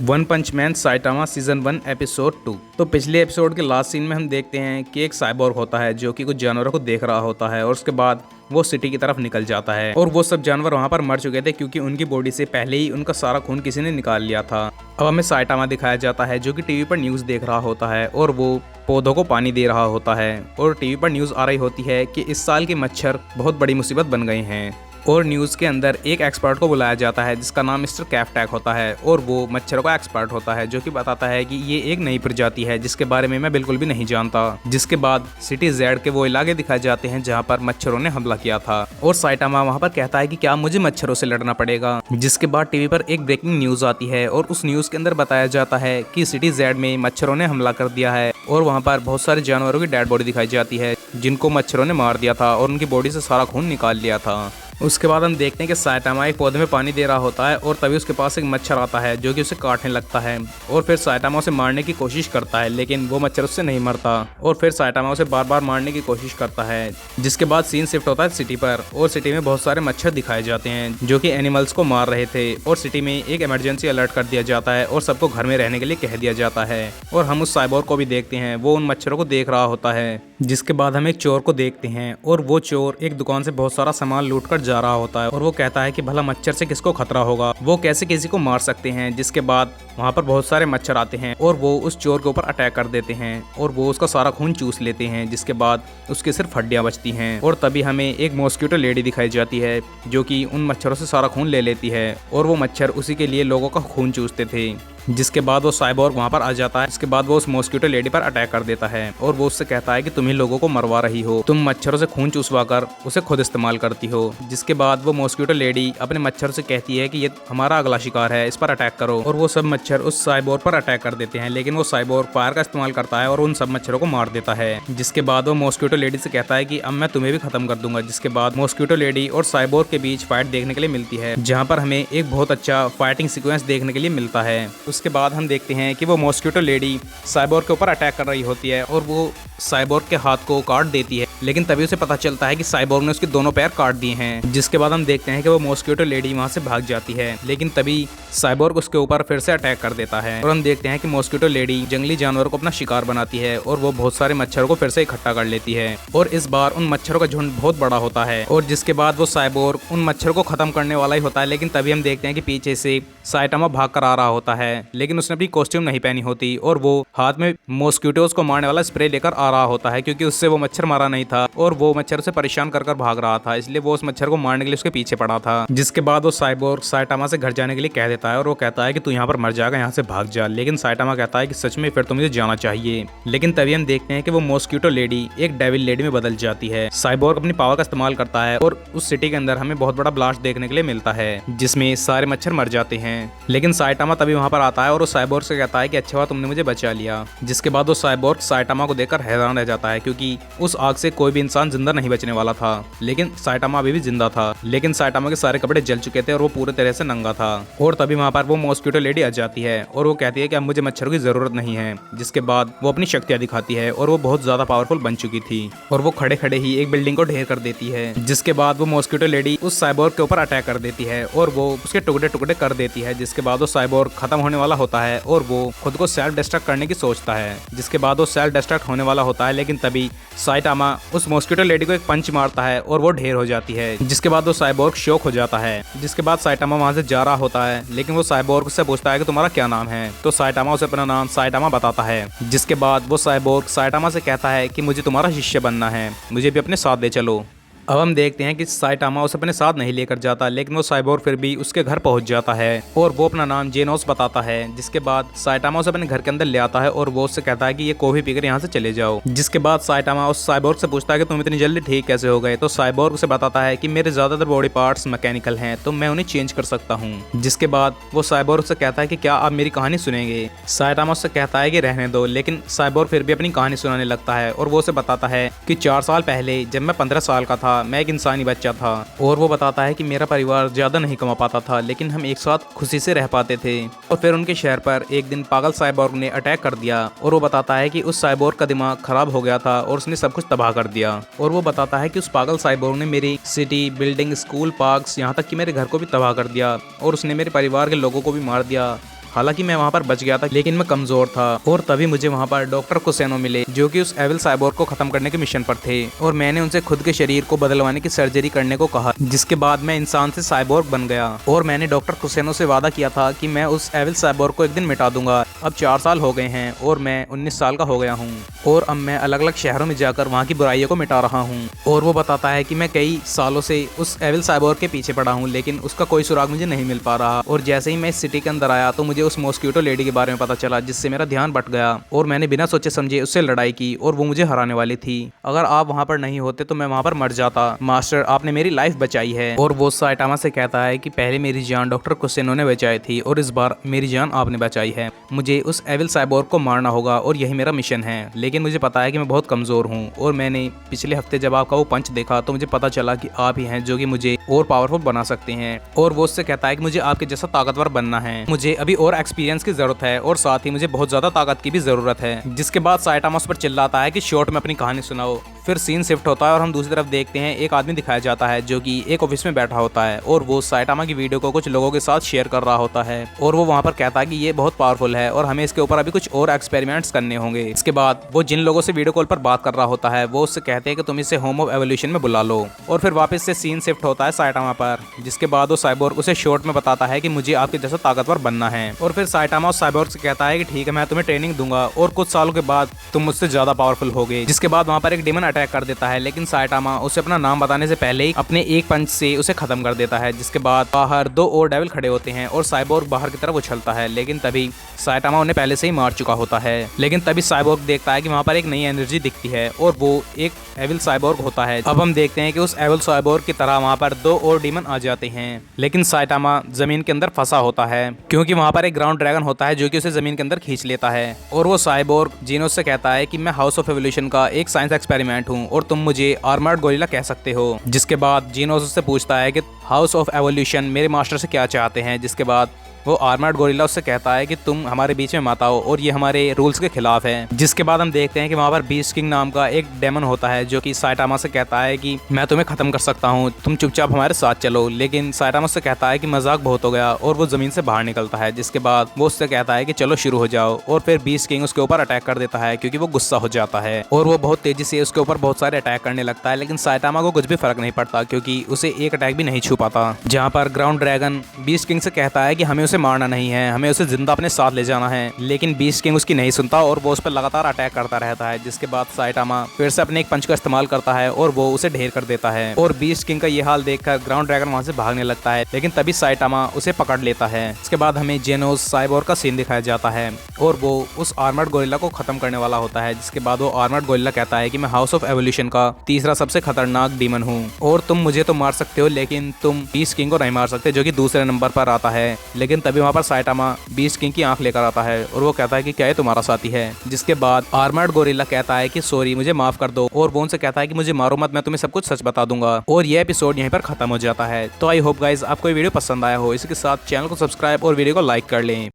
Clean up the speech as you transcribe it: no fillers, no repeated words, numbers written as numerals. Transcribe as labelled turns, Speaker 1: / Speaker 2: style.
Speaker 1: One पंच man Saitama season 1 episode 2। तो पिछले episode के लास्ट सीन में हम देखते हैं कि एक साइबोर्ग होता है जो कि कुछ जानवरों को देख रहा होता है और उसके बाद वो सिटी की तरफ निकल जाता है और वो सब जानवर वहां पर मर चुके थे क्योंकि उनकी बॉडी से पहले ही उनका सारा खून किसी ने निकाल लिया था। अब हमें साइटामा दिखाया जाता है जो कि टीवी पर न्यूज़ देख रहा होता है और वो पौधों को पानी दे रहा होता है और टीवी पर न्यूज़ आ रही होती है कि इस साल के मच्छर बहुत बड़ी मुसीबत बन गए हैं। और न्यूज़ के अंदर एक एक्सपर्ट को बुलाया जाता है जिसका नाम मिस्टर कैफटैक होता है और वो मच्छरों का एक्सपर्ट होता है जो कि बताता है कि ये एक नई प्रजाति है जिसके बारे में मैं बिल्कुल भी नहीं जानता। जिसके बाद सिटी जेड के वो इलाके दिखाए जाते हैं जहाँ पर मच्छरों ने हमला किया था और साइटामा वहाँ पर कहता है कि क्या मुझे मच्छरों से लड़ना पड़ेगा। जिसके बाद टीवी पर एक ब्रेकिंग न्यूज़ आती है और उस न्यूज़ के अंदर बताया जाता है कि सिटी जेड में मच्छरों ने हमला कर दिया है और वहाँ पर बहुत सारे जानवरों की डेड बॉडी दिखाई जाती है जिनको मच्छरों ने मार दिया था और उनकी बॉडी से सारा खून निकाल लिया था। उसके बाद हम देखते हैं कि साइटामा एक पौधे में पानी दे रहा होता है और तभी उसके पास एक मच्छर आता है जो कि उसे काटने लगता है और फिर साइटामा उसे मारने की कोशिश करता है लेकिन वो मच्छर उससे नहीं मरता और फिर साइटामा उसे बार बार मारने की कोशिश करता है। जिसके बाद सीन शिफ्ट होता है सिटी पर और सिटी में बहुत सारे मच्छर दिखाए जाते हैं जो कि एनिमल्स को मार रहे थे और सिटी में एक इमरजेंसी अलर्ट कर दिया जाता है और सबको घर में रहने के लिए कह दिया जाता है। और हम उस साइबोर्ग को भी देखते हैं, वो उन मच्छरों को देख रहा होता है। जिसके बाद हम एक चोर को देखते हैं और वो चोर एक दुकान से बहुत सारा सामान लूट कर जा रहा होता है और वो कहता है कि भला मच्छर से किसको खतरा होगा, वो कैसे किसी को मार सकते हैं। जिसके बाद वहाँ पर बहुत सारे मच्छर आते हैं और वो उस चोर के ऊपर अटैक कर देते हैं और वो उसका सारा खून चूस लेते हैं। जिसके बाद उसके सिर्फ हड्डियां बचती हैं और तभी हमें एक मॉस्किटो लेडी दिखाई जाती है जो कि उन मच्छरों से सारा खून ले लेती है और वो मच्छर उसी के लिए लोगों का खून चूसते थे। जिसके बाद वो साइबोर्ग वहाँ पर आ जाता है। इसके बाद वो उस मॉस्किटो लेडी पर अटैक कर देता है और वो उससे कहता है कि तुम ही लोगों को मरवा रही हो, तुम मच्छरों से खून चूसवा कर उसे खुद इस्तेमाल करती हो। जिसके बाद वो मॉस्किटो लेडी अपने मच्छर से कहती है कि ये हमारा अगला शिकार है, इस पर अटैक करो और वो सब मच्छर उस साइबोर्ग पर अटैक कर देते हैं लेकिन वो साइबोर्ग फायर का इस्तेमाल करता है और उन सब मच्छरों को मार देता है। जिसके बाद वो मॉस्किटो लेडी से कहता है कि अब मैं तुम्हें भी खत्म कर दूंगा। जिसके बाद मॉस्किटो लेडी और साइबोर्ग के बीच फाइट देखने के लिए मिलती है जहाँ पर हमें एक बहुत अच्छा फाइटिंग सीक्वेंस देखने के लिए मिलता है। उसके बाद हम देखते हैं कि वो मॉस्किटो लेडी साइबोर्ग के ऊपर अटैक कर रही होती है और वो साइबोर्ग के हाथ को काट देती है लेकिन तभी उसे पता चलता है कि साइबोर्ग ने उसके दोनों पैर काट दिए हैं। जिसके बाद हम देखते हैं कि वो मॉस्किटो लेडी वहां से भाग जाती है लेकिन तभी साइबोर्ग उसके ऊपर फिर से अटैक कर देता है और हम देखते हैं कि मॉस्किटो लेडी जंगली जानवरों को अपना शिकार बनाती है और वो बहुत सारे मच्छरों को फिर से इकट्ठा कर लेती है और इस बार उन मच्छरों का झुंड बहुत बड़ा होता है। और जिसके बाद वो साइबोर्ग उन मच्छरों को खत्म करने वाला ही होता है लेकिन तभी हम देखते हैं कि पीछे से साइटामा भाग कर आ रहा होता है लेकिन उसने अपनी कॉस्ट्यूम नहीं पहनी होती और वो हाथ में मॉस्किटोज को मारने वाला स्प्रे लेकर आ रहा होता है क्योंकि उससे वो मच्छर मारा नहीं था और वो मच्छर से परेशान कर भाग रहा था, इसलिए वो उस मच्छर को मारने के लिए उसके पीछे पड़ा था। जिसके बाद वो साइबोर्ग साइटामा से घर जाने के लिए कह देता है और वो कहता है कि तू यहाँ पर मर जाएगा, यहाँ से भाग जा। लेकिन साइटामा कहता है कि सच में फिर तो मुझे जाना चाहिए। लेकिन तभी हम देखते हैं कि वो मॉस्किटो लेडी एक डेविल लेडी में बदल जाती है। साइबोर्ग अपनी पावर का इस्तेमाल करता है और उस सिटी के अंदर हमें बहुत बड़ा ब्लास्ट देखने के लिए मिलता है जिसमें सारे मच्छर मर जाते हैं। लेकिन साइटामा तभी वहाँ पर आता है और वो साइबोर्ग से कहता है कि अच्छा हुआ तुमने मुझे बचा लिया। जिसके बाद वो साइबोर्ग साइटामा को देखकर हैरान रह जाता है क्योंकि उस आग से कोई भी इंसान जिंदा नहीं बचने वाला था लेकिन साइटामा अभी भी जिंदा था। लेकिन साइटामा के सारे कपड़े जल चुके थे और वो पूरे तरह से नंगा था। और तभी वहाँ पर वो मॉस्किटो लेडी आ जाती है और वो कहती है कि अब मुझे मच्छरों की जरूरत नहीं है। जिसके बाद वो अपनी शक्तियां दिखाती है और वो बहुत ज्यादा पावरफुल बन चुकी थी और वो खड़े खड़े ही एक बिल्डिंग को ढेर कर देती है। जिसके बाद वो मॉस्किटो लेडी उस साइबोर्ग के ऊपर अटैक कर देती है और वो उसके टुकड़े टुकड़े कर देती है। जिसके बाद वो साइबोर्ग खत्म होने वाला होता है और वो खुद को सेल्फ डिस्ट्रक्ट करने की सोचता है। जिसके बाद वो सेल्फ डिस्ट्रक्ट होने वाला होता है लेकिन तभी साइटामा उस मॉस्किटो लेडी को एक पंच मारता है और वो ढेर हो जाती है। जिसके बाद वो साइबोर्ग शॉक हो जाता है। जिसके बाद साइटामा वहां से जा रहा होता है लेकिन वो साइबोर्ग से पूछता है कि तुम्हारा क्या नाम है, तो साइटामा उसे अपना नाम साइटामा बताता है। जिसके बाद वो साइबोर्ग साइटामा से कहता है कि मुझे तुम्हारा शिष्य बनना है, मुझे भी अपने साथ ले चलो। अब हम देखते हैं कि साइटामा उसे अपने साथ नहीं लेकर जाता लेकिन वो साइबोर्ग फिर भी उसके घर पहुंच जाता है और वो अपना नाम जेनोस बताता है। जिसके बाद साइटामा उसे अपने घर के अंदर ले आता है और वो उससे कहता है कि ये कॉफी पीकर यहाँ से चले जाओ। जिसके बाद साइटामा उस साइबोर्ग से पूछता है कि तुम इतनी जल्दी ठीक कैसे हो गए, तो साइबोर्ग उसे बताता है कि मेरे ज्यादातर बॉडी पार्ट्स मैकेनिकल हैं तो मैं उन्हें चेंज कर सकता हूँ। जिसके बाद वो साइबोर्ग से कहता है कि क्या आप मेरी कहानी सुनेंगे। साइटामा उससे कहता है कि रहने दो लेकिन साइबोर्ग फिर भी अपनी कहानी सुनाने लगता है और वो उसे बताता है कि 4 साल पहले जब मैं 15 साल का था मैं एक इंसानी बच्चा था और वो बताता है कि मेरा परिवार ज्यादा नहीं कमा पाता था लेकिन हम एक साथ खुशी से रह पाते थे। और फिर उनके शहर पर एक दिन पागल साइबोर्ग ने अटैक कर दिया और वो बताता है कि उस साइबोर्ग का दिमाग खराब हो गया था और उसने सब कुछ तबाह कर दिया। और वो बताता है कि उस पागल साइबोर्ग ने मेरी सिटी, बिल्डिंग, स्कूल, पार्क्स, यहाँ तक कि मेरे घर को भी तबाह कर दिया और उसने मेरे परिवार के लोगों को भी मार दिया। हालांकि मैं वहाँ पर बच गया था लेकिन मैं कमजोर था और तभी मुझे वहाँ पर डॉक्टर कुसेनो मिले जो कि उस एविल साइबोर्ग को खत्म करने के मिशन पर थे और मैंने उनसे खुद के शरीर को बदलवाने की सर्जरी करने को कहा, जिसके बाद मैं इंसान से साइबोर्ग बन गया और मैंने डॉक्टर कुसेनो से वादा किया था कि मैं उस एविल साइबोर्ग को एक दिन मिटा दूंगा। अब 4 साल हो गए हैं और मैं 19 साल का हो गया हूँ और अब मैं अलग अलग शहरों में जाकर वहाँ की बुराइयों को मिटा रहा हूँ। और वो बताता है कि मैं कई सालों से उस एविल साइबोर्ग के पीछे पड़ा हूँ लेकिन उसका कोई सुराग मुझे नहीं मिल पा रहा। और जैसे ही मैं इस सिटी के अंदर आया तो मुझे उस मॉस्क्यूटो लेडी के बारे में पता चला, जिससे मेरा ध्यान भट गया और मैंने बिना सोचे समझे उससे लड़ाई की और वो मुझे हराने वाली थी। अगर आप वहाँ पर नहीं होते तो मैं वहाँ पर मर जाता। मास्टर, आपने मेरी लाइफ बचाई है। और वो साइटामा से कहता है कि पहले मेरी जान डॉक्टर कुसेनो ने बचाई थी और इस बार मेरी जान आपने बचाई है। मुझे उस एविल साइबोर्ग को मारना होगा और यही मेरा मिशन है। लेकिन मुझे पता है कि मैं बहुत कमजोर हूँ और मैंने पिछले हफ्ते जब आपका वो पंच देखा तो मुझे पता चला कि आप ही हैं जो कि मुझे और पावरफुल बना सकते हैं। और वो उससे कहता है कि मुझे आपके जैसा ताकतवर बनना है, मुझे अभी और एक्सपीरियंस की जरूरत है और साथ ही मुझे बहुत ज्यादा ताकत की भी जरूरत है। जिसके बाद साइटामा उस पर चिल्लाता है कि शॉर्ट में अपनी कहानी सुनाओ। फिर सीन शिफ्ट होता है और हम दूसरी तरफ देखते हैं एक आदमी दिखाया जाता है जो कि एक ऑफिस में बैठा होता है और वो साइटामा की वीडियो को कुछ लोगों के साथ शेयर कर रहा होता है और वो वहाँ पर कहता है कि ये बहुत पावरफुल है और हमें इसके ऊपर अभी कुछ और एक्सपेरिमेंट्स करने होंगे। इसके बाद वो जिन लोगों से वीडियो कॉल पर बात कर रहा होता है वो उससे कहते हैं कि तुम इसे होम ऑफ एवोल्यूशन में बुला लो। और फिर वापस से सीन शिफ्ट होता है साइटामा पर, जिसके बाद वो साइबोर्ग उसे शॉर्ट में बताता है कि मुझे आपके जैसा ताकतवर बनना है। और फिर साइटामा उस साइबोर्ग से कहता है कि ठीक है, मैं तुम्हें ट्रेनिंग दूंगा और कुछ सालों के बाद तुम मुझसे ज्यादा पावरफुल होगे। जिसके बाद वहाँ पर एक डेमन अटैक कर देता है लेकिन साइटामा उसे अपना नाम बताने से पहले ही अपने एक पंच से उसे खत्म कर देता है। जिसके बाद बाहर 2 और डेविल खड़े होते हैं और साइबोर्ग बाहर की तरफ उछलता है लेकिन तभी साइटामा उन्हें पहले से ही मार चुका होता है। लेकिन तभी साइबोर्ग देखता है कि वहाँ पर एक नई एनर्जी दिखती है और वो एक एविल साइबोर्ग होता है। अब हम देखते हैं कि उस एविल साइबोर्ग की तरह वहाँ पर 2 और डीमन आ जाते हैं लेकिन साइटामा जमीन के अंदर फंसा होता है क्योंकि वहाँ पर एक ग्राउंड ड्रैगन होता है जो कि उसे जमीन के अंदर खींच लेता है। और वो साइबोर्ग जीनोस से कहता है कि मैं हाउस ऑफ एवोल्यूशन का एक साइंस एक्सपेरिमेंट हूँ और तुम मुझे आर्मर्ड गोरिल्ला कह सकते हो। जिसके बाद जीनोस उससे पूछता है कि हाउस ऑफ एवोल्यूशन मेरे मास्टर से क्या चाहते हैं। जिसके बाद वो आर्मर्ड गोरिल्ला उससे कहता है कि तुम हमारे बीच में मत आओ और ये हमारे रूल्स के खिलाफ है। जिसके बाद हम देखते हैं कि वहाँ पर बीस्ट किंग नाम का एक डेमन होता है जो कि साइटामा से कहता है कि मैं तुम्हें खत्म कर सकता हूँ, तुम चुपचाप हमारे साथ चलो। लेकिन साइटामा से कहता है कि मजाक बहुत हो गया और वो जमीन से बाहर निकलता है। जिसके बाद वो उससे कहता है कि चलो शुरू हो जाओ और फिर बीस्ट किंग उसके ऊपर अटैक कर देता है क्योंकि वो गुस्सा हो जाता है और वो बहुत तेजी से उसके ऊपर बहुत सारे अटैक करने लगता है। लेकिन साइटामा को कुछ भी फर्क नहीं पड़ता क्योंकि उसे एक अटैक भी नहीं छू पाता। जहाँ पर ग्राउंड ड्रैगन बीस्ट किंग से कहता है कि हमें उसे मारना नहीं है, हमें उसे जिंदा अपने साथ ले जाना है। लेकिन बीस्ट किंग उसकी नहीं सुनता और वो उस पर लगातार अटैक करता रहता है। जिसके बाद साइटामा फिर से अपने एक पंच का इस्तेमाल करता है और वो उसे ढेर कर देता है और बीस्ट किंग का ये हाल देखकर ग्राउंड ड्रैगन वहां से भागने लगता है लेकिन तभी साइटामा उसे पकड़ लेता है। इसके बाद हमें जेनोस साइबोर्ग का सीन दिखाया जाता है और वो उस आर्मर्ड गोरिल्ला को खत्म करने वाला होता है। जिसके बाद वो आर्मर्ड गोरिल्ला कहता है कि मैं हाउस ऑफ एवोल्यूशन का तीसरा सबसे खतरनाक डीमन हूँ और तुम मुझे तो मार सकते हो लेकिन तुम बीस्ट किंग को नहीं मार सकते जो कि दूसरे नंबर पर आता है। लेकिन तभी वहाँ पर साइटामा बीस्ट किंग की आंख लेकर आता है और वो कहता है कि क्या ये तुम्हारा साथी है। जिसके बाद आर्मर्ड गोरिल्ला कहता है कि सॉरी, मुझे माफ कर दो और वो उनसे कहता है कि मुझे मारो मत, मैं तुम्हें सब कुछ सच बता दूंगा। और ये एपिसोड यहीं पर खत्म हो जाता है। तो आई होप गाइज आपको ये वीडियो पसंद आया हो। इसके साथ चैनल को सब्सक्राइब और वीडियो को लाइक कर लें।